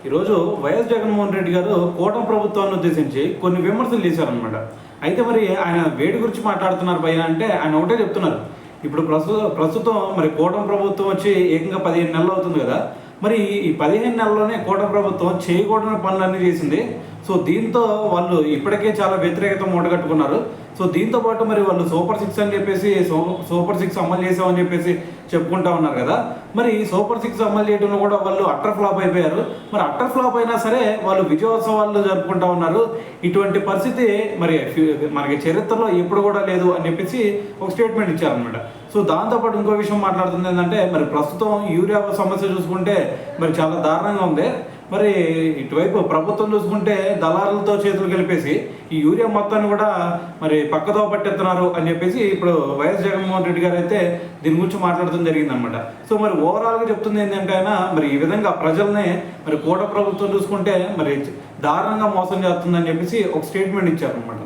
ఈరోజు వైఎస్ జగన్మోహన్ రెడ్డి గారు కూటమి ప్రభుత్వాన్ని ఉద్దేశించి కొన్ని విమర్శలు చేశారనమాట. అయితే మరి ఆయన వేడి గురించి మాట్లాడుతున్నారు పైన అంటే ఆయన ఒకటే చెప్తున్నారు. ఇప్పుడు ప్రస్తుతం మరి కూటమి ప్రభుత్వం వచ్చి ఏకంగా 15 నెలలు అవుతుంది కదా. మరి ఈ 15 నెలల్లోనే కూటమి ప్రభుత్వం చేయకూడని పనులన్నీ చేసింది. సో దీంతో వాళ్ళు ఇప్పటికే చాలా వ్యతిరేకత మూటగట్టుకున్నారు. సో దీంతో పాటు మరి వాళ్ళు సూపర్ 6 అని చెప్పేసి సూపర్ 6 అమలు చేసామని చెప్పేసి చెప్పుకుంటా ఉన్నారు కదా. మరి సూపర్ 6 అమలు చేయడంలో కూడా వాళ్ళు అట్టర్ ఫ్లాప్ అయిపోయారు. మరి అట్టర్ ఫ్లాప్ అయినా సరే వాళ్ళు విజయోత్సవాలు జరుపుకుంటా ఉన్నారు. ఇటువంటి పరిస్థితి మరి మనకి చరిత్రలో ఎప్పుడు కూడా లేదు అని చెప్పేసి ఒక స్టేట్మెంట్ ఇచ్చారనమాట. సో దాంతోపాటు ఇంకో విషయం మాట్లాడుతుంది ఏంటంటే మరి ప్రస్తుతం యూరియా సమస్య చూసుకుంటే మరి చాలా దారుణంగా ఉంది. మరి ఇటువైపు ప్రభుత్వం చూసుకుంటే దళారులతో చేతులు కలిపేసి ఈ యూరియా మొత్తాన్ని కూడా మరి పక్కదో పట్టేస్తున్నారు అని చెప్పేసి ఇప్పుడు వైఎస్ జగన్మోహన్ రెడ్డి గారు అయితే దీని గురించి మాట్లాడటం జరిగిందనమాట. సో మరి ఓవరాల్గా చెప్తుంది ఏంటంటే ఆయన మరి ఈ విధంగా ప్రజల్ని మరి కూటమి ప్రభుత్వం చూసుకుంటే మరి దారుణంగా మోసం చేస్తుందని చెప్పేసి ఒక స్టేట్మెంట్ ఇచ్చారనమాట.